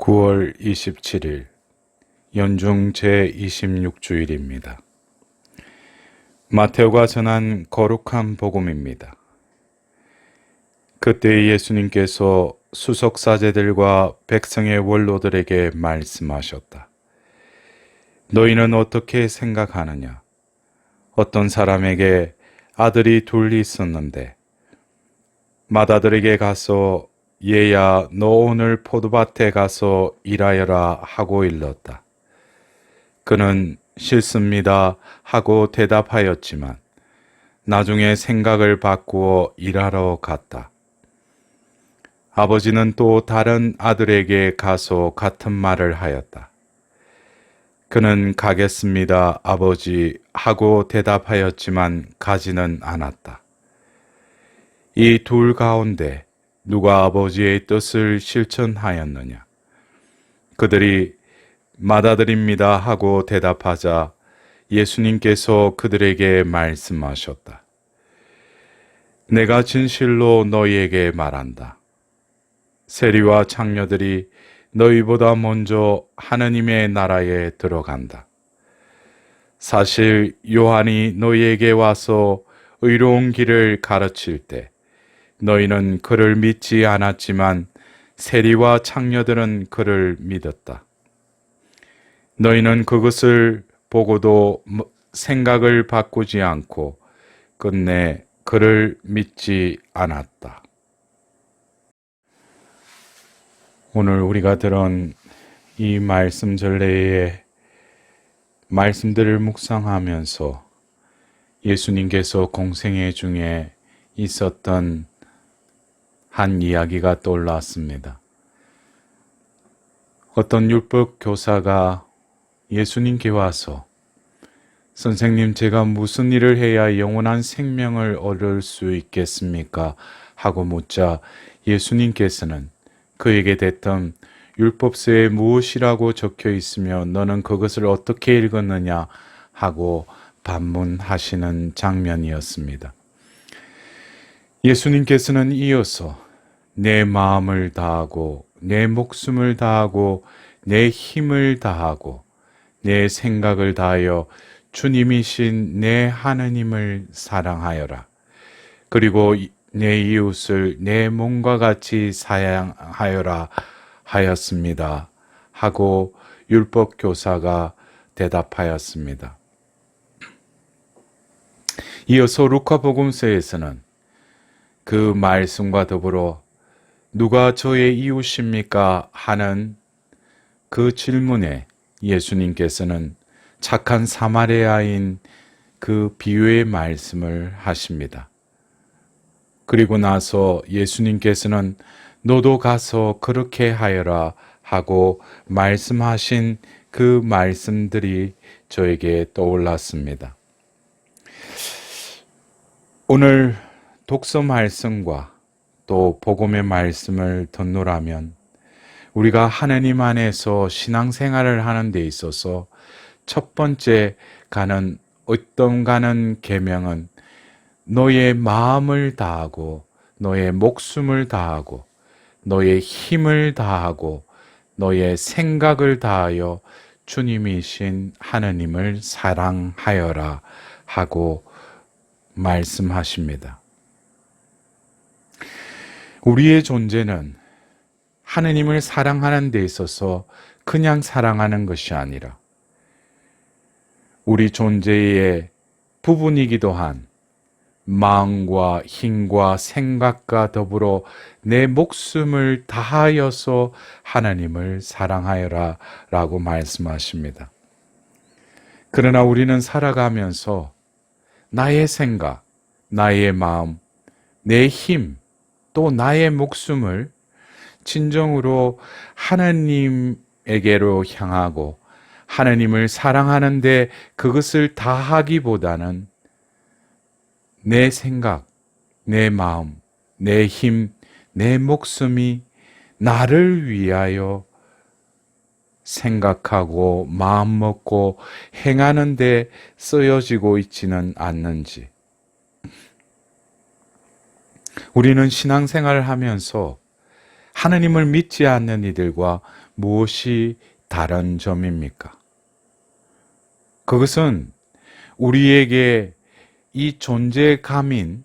9월 27일 연중 제26주일입니다. 마테오가 전한 거룩한 복음입니다. 그때 예수님께서 수석사제들과 백성의 원로들에게 말씀하셨다. 너희는 어떻게 생각하느냐? 어떤 사람에게 아들이 둘 있었는데 맏아들에게 가서 얘야 너 오늘 포도밭에 가서 일하여라 하고 일렀다. 그는 싫습니다 하고 대답하였지만 나중에 생각을 바꾸어 일하러 갔다. 아버지는 또 다른 아들에게 가서 같은 말을 하였다. 그는 가겠습니다 아버지 하고 대답하였지만 가지는 않았다. 이 둘 가운데 누가 아버지의 뜻을 실천하였느냐? 그들이 맏아들입니다 하고 대답하자 예수님께서 그들에게 말씀하셨다. 내가 진실로 너희에게 말한다. 세리와 창녀들이 너희보다 먼저 하느님의 나라에 들어간다. 사실 요한이 너희에게 와서 의로운 길을 가르칠 때 너희는 그를 믿지 않았지만 세리와 창녀들은 그를 믿었다. 너희는 그것을 보고도 생각을 바꾸지 않고 끝내 그를 믿지 않았다. 오늘 우리가 들은 이 말씀 전례의 말씀들을 묵상하면서 예수님께서 공생애 중에 있었던 한 이야기가 떠올랐습니다. 어떤 율법 교사가 예수님께 와서 선생님 제가 무슨 일을 해야 영원한 생명을 얻을 수 있겠습니까? 하고 묻자 예수님께서는 그에게 대뜸 율법서에 무엇이라고 적혀 있으며 너는 그것을 어떻게 읽었느냐 하고 반문하시는 장면이었습니다. 예수님께서는 이어서 내 마음을 다하고 내 목숨을 다하고 내 힘을 다하고 내 생각을 다하여 주님이신 내 하느님을 사랑하여라. 그리고 내 이웃을 내 몸과 같이 사랑하여라 하였습니다. 하고 율법 교사가 대답하였습니다. 이어서 루카복음서에서는 그 말씀과 더불어 누가 저의 이웃입니까? 하는 그 질문에 예수님께서는 착한 사마리아인 그 비유의 말씀을 하십니다. 그리고 나서 예수님께서는 너도 가서 그렇게 하여라 하고 말씀하신 그 말씀들이 저에게 떠올랐습니다. 오늘 독서 말씀과 또 복음의 말씀을 듣노라면 우리가 하나님 안에서 신앙생활을 하는 데 있어서 첫 번째 가는 계명은 너의 마음을 다하고 너의 목숨을 다하고 너의 힘을 다하고 너의 생각을 다하여 주님이신 하나님을 사랑하여라 하고 말씀하십니다. 우리의 존재는 하느님을 사랑하는 데 있어서 그냥 사랑하는 것이 아니라 우리 존재의 부분이기도 한 마음과 힘과 생각과 더불어 내 목숨을 다하여서 하나님을 사랑하여라 라고 말씀하십니다. 그러나 우리는 살아가면서 나의 생각, 나의 마음, 내 힘, 또 나의 목숨을 진정으로 하나님에게로 향하고 하나님을 사랑하는데 그것을 다하기보다는 내 생각, 내 마음, 내 힘, 내 목숨이 나를 위하여 생각하고 마음먹고 행하는데 쓰여지고 있지는 않는지, 우리는 신앙생활을 하면서 하나님을 믿지 않는 이들과 무엇이 다른 점입니까? 그것은 우리에게 이 존재감인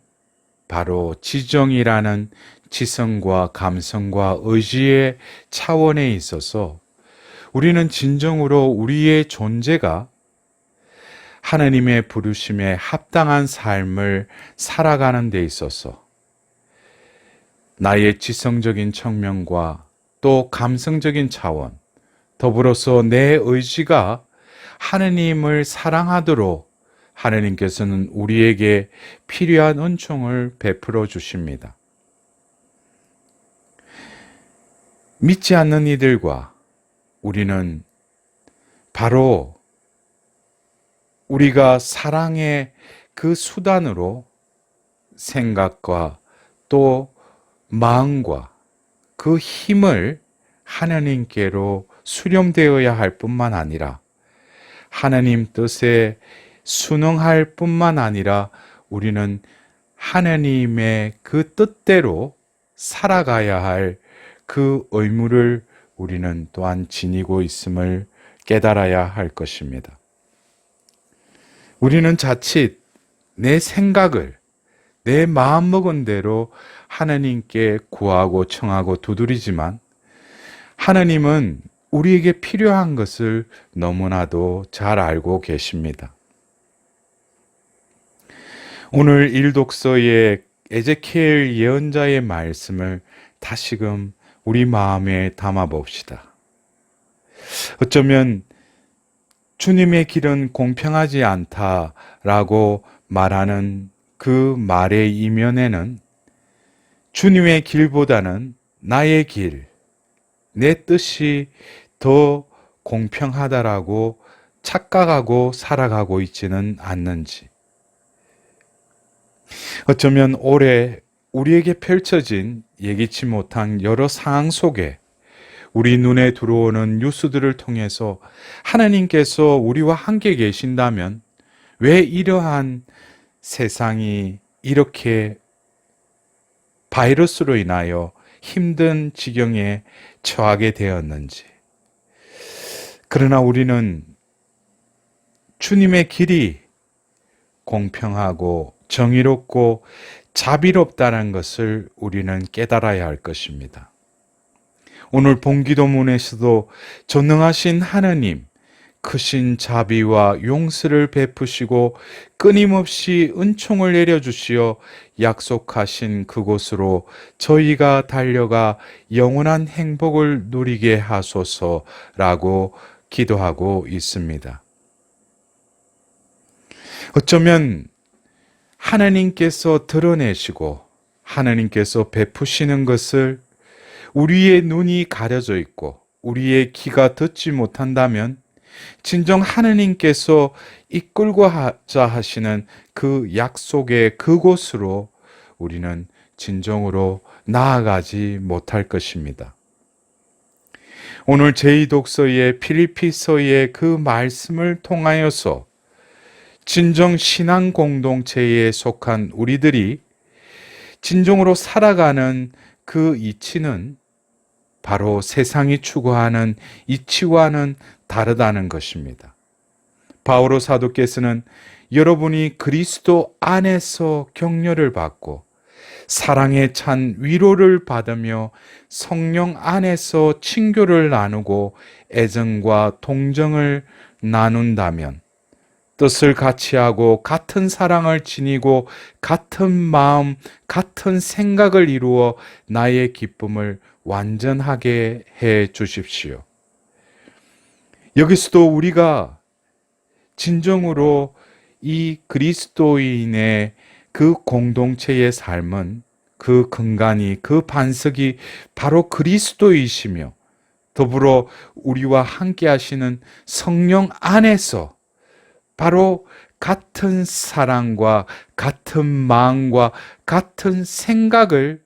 바로 지정이라는 지성과 감성과 의지의 차원에 있어서 우리는 진정으로 우리의 존재가 하나님의 부르심에 합당한 삶을 살아가는 데 있어서 나의 지성적인 측면과 또 감성적인 차원, 더불어서 내 의지가 하나님을 사랑하도록 하나님께서는 우리에게 필요한 은총을 베풀어 주십니다. 믿지 않는 이들과 우리는 바로 우리가 사랑의 그 수단으로 생각과 또 마음과 그 힘을 하나님께로 수렴되어야 할 뿐만 아니라 하나님 뜻에 순응할 뿐만 아니라 우리는 하나님의 그 뜻대로 살아가야 할 그 의무를 우리는 또한 지니고 있음을 깨달아야 할 것입니다. 우리는 자칫 내 생각을 내 마음먹은 대로 하나님께 구하고 청하고 두드리지만 하나님은 우리에게 필요한 것을 너무나도 잘 알고 계십니다. 오늘 일독서의 에제키엘 예언자의 말씀을 다시금 우리 마음에 담아 봅시다. 어쩌면 주님의 길은 공평하지 않다라고 말하는 그 말의 이면에는 주님의 길보다는 나의 길, 내 뜻이 더 공평하다라고 착각하고 살아가고 있지는 않는지. 어쩌면 올해 우리에게 펼쳐진 예기치 못한 여러 상황 속에 우리 눈에 들어오는 뉴스들을 통해서 하나님께서 우리와 함께 계신다면 왜 이러한 세상이 이렇게 바이러스로 인하여 힘든 지경에 처하게 되었는지. 그러나 우리는 주님의 길이 공평하고 정의롭고 자비롭다는 것을 우리는 깨달아야 할 것입니다. 오늘 본기도문에서도 전능하신 하나님, 크신 자비와 용서를 베푸시고 끊임없이 은총을 내려주시어 약속하신 그곳으로 저희가 달려가 영원한 행복을 누리게 하소서라고 기도하고 있습니다. 어쩌면 하나님께서 드러내시고 하나님께서 베푸시는 것을 우리의 눈이 가려져 있고 우리의 귀가 듣지 못한다면 진정 하나님께서 이끌고자 하시는 그 약속의 그곳으로 우리는 진정으로 나아가지 못할 것입니다. 오늘 제2독서의 필리피서의 그 말씀을 통하여서 진정 신앙 공동체에 속한 우리들이 진정으로 살아가는 그 이치는 바로 세상이 추구하는 이치와는 다르다는 것입니다. 바오로 사도께서는 여러분이 그리스도 안에서 격려를 받고 사랑에 찬 위로를 받으며 성령 안에서 친교를 나누고 애정과 동정을 나눈다면 뜻을 같이 하고 같은 사랑을 지니고 같은 마음, 같은 생각을 이루어 나의 기쁨을 완전하게 해 주십시오. 여기서도 우리가 진정으로 이 그리스도인의 그 공동체의 삶은 그 근간이, 그 반석이 바로 그리스도이시며 더불어 우리와 함께 하시는 성령 안에서 바로 같은 사랑과 같은 마음과 같은 생각을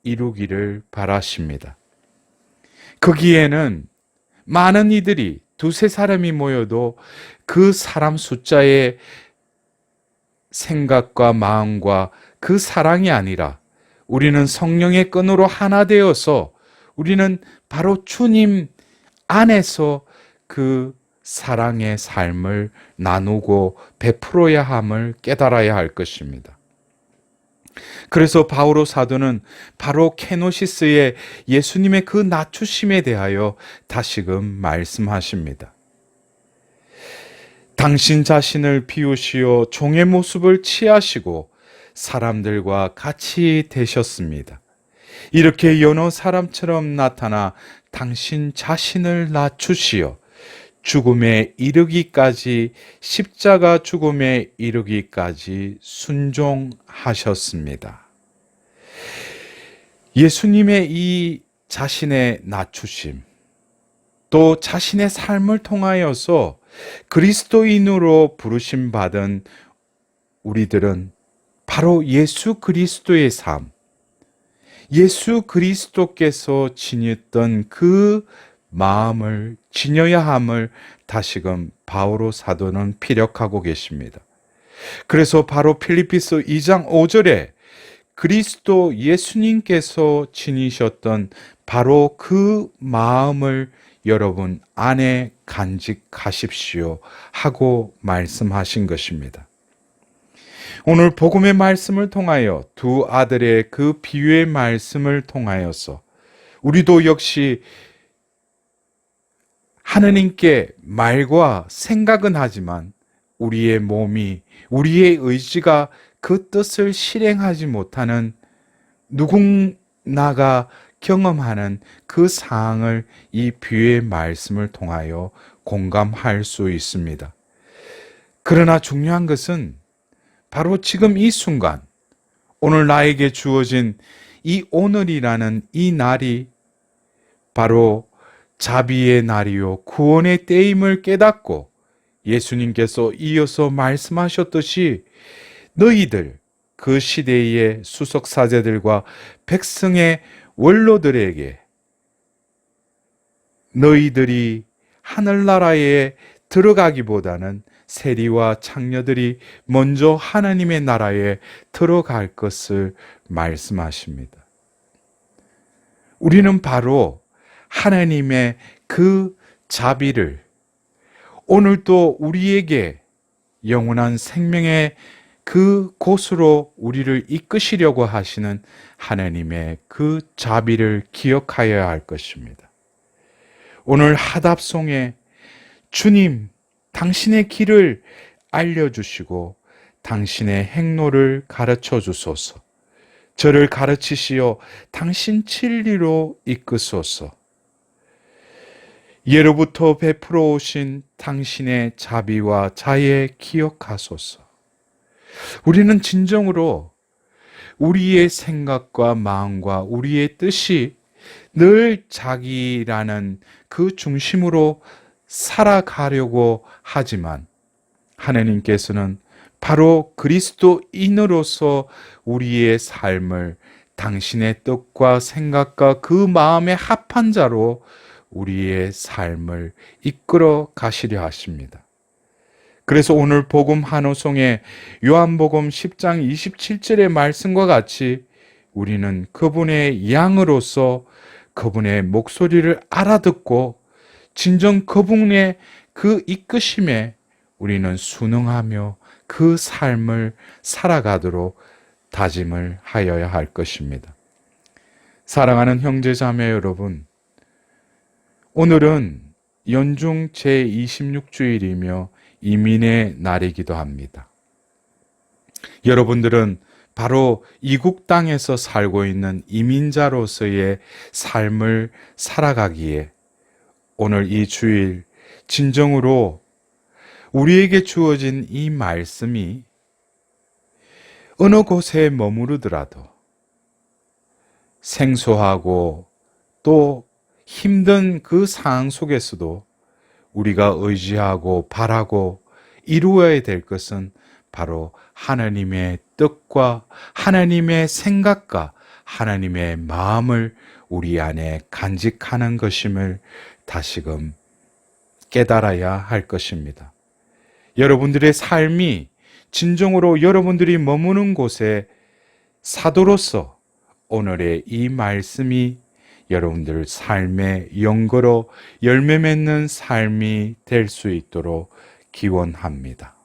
이루기를 바라십니다. 거기에는 많은 이들이 두세 사람이 모여도 그 사람 숫자의 생각과 마음과 그 사랑이 아니라 우리는 성령의 끈으로 하나 되어서 우리는 바로 주님 안에서 그 사랑의 삶을 나누고 베풀어야 함을 깨달아야 할 것입니다. 그래서 바오로 사도는 바로 케노시스의 예수님의 그 낮추심에 대하여 다시금 말씀하십니다. 당신 자신을 비우시어 종의 모습을 취하시고 사람들과 같이 되셨습니다. 이렇게 여러 사람처럼 나타나 당신 자신을 낮추시어 죽음에 이르기까지, 십자가 죽음에 이르기까지 순종하셨습니다. 예수님의 이 자신의 낮추심, 또 자신의 삶을 통하여서 그리스도인으로 부르심 받은 우리들은 바로 예수 그리스도의 삶, 예수 그리스도께서 지녔던 그 마음을 지녀야 함을 다시금 바오로 사도는 피력하고 계십니다. 그래서 바로 필리피서 2장 5절에 그리스도 예수님께서 지니셨던 바로 그 마음을 여러분 안에 간직하십시오 하고 말씀하신 것입니다. 오늘 복음의 말씀을 통하여 두 아들의 그 비유의 말씀을 통하여서 우리도 역시 하느님께 말과 생각은 하지만 우리의 몸이, 우리의 의지가 그 뜻을 실행하지 못하는 누군가가 경험하는 그 상황을 이 비유의 말씀을 통하여 공감할 수 있습니다. 그러나 중요한 것은 바로 지금 이 순간, 오늘 나에게 주어진 이 오늘이라는 이 날이 바로 자비의 날이요 구원의 때임을 깨닫고 예수님께서 이어서 말씀하셨듯이 너희들 그 시대의 수석사제들과 백성의 원로들에게 너희들이 하늘나라에 들어가기보다는 세리와 창녀들이 먼저 하나님의 나라에 들어갈 것을 말씀하십니다. 우리는 바로 하나님의 그 자비를 오늘도 우리에게 영원한 생명의 그 곳으로 우리를 이끄시려고 하시는 하나님의 그 자비를 기억하여야 할 것입니다. 오늘 하답송에 주님, 당신의 길을 알려주시고 당신의 행로를 가르쳐 주소서. 저를 가르치시어 당신 진리로 이끄소서. 예로부터 베풀어 오신 당신의 자비와 자애 기억하소서. 우리는 진정으로 우리의 생각과 마음과 우리의 뜻이 늘 자기라는 그 중심으로 살아가려고 하지만 하나님께서는 바로 그리스도인으로서 우리의 삶을 당신의 뜻과 생각과 그 마음에 합한 자로 우리의 삶을 이끌어 가시려 하십니다. 그래서 오늘 복음 한호송의 요한복음 10장 27절의 말씀과 같이 우리는 그분의 양으로서 그분의 목소리를 알아듣고 진정 그분의 그 이끄심에 우리는 순응하며 그 삶을 살아가도록 다짐을 하여야 할 것입니다. 사랑하는 형제자매 여러분, 오늘은 연중 제26주일이며 이민의 날이기도 합니다. 여러분들은 바로 이국 땅에서 살고 있는 이민자로서의 삶을 살아가기에 오늘 이 주일 진정으로 우리에게 주어진 이 말씀이 어느 곳에 머무르더라도 생소하고 또 힘든 그 상황 속에서도 우리가 의지하고 바라고 이루어야 될 것은 바로 하나님의 뜻과 하나님의 생각과 하나님의 마음을 우리 안에 간직하는 것임을 다시금 깨달아야 할 것입니다. 여러분들의 삶이 진정으로 여러분들이 머무는 곳에 사도로서 오늘의 이 말씀이 여러분들 삶의 연고로 열매 맺는 삶이 될 수 있도록 기원합니다.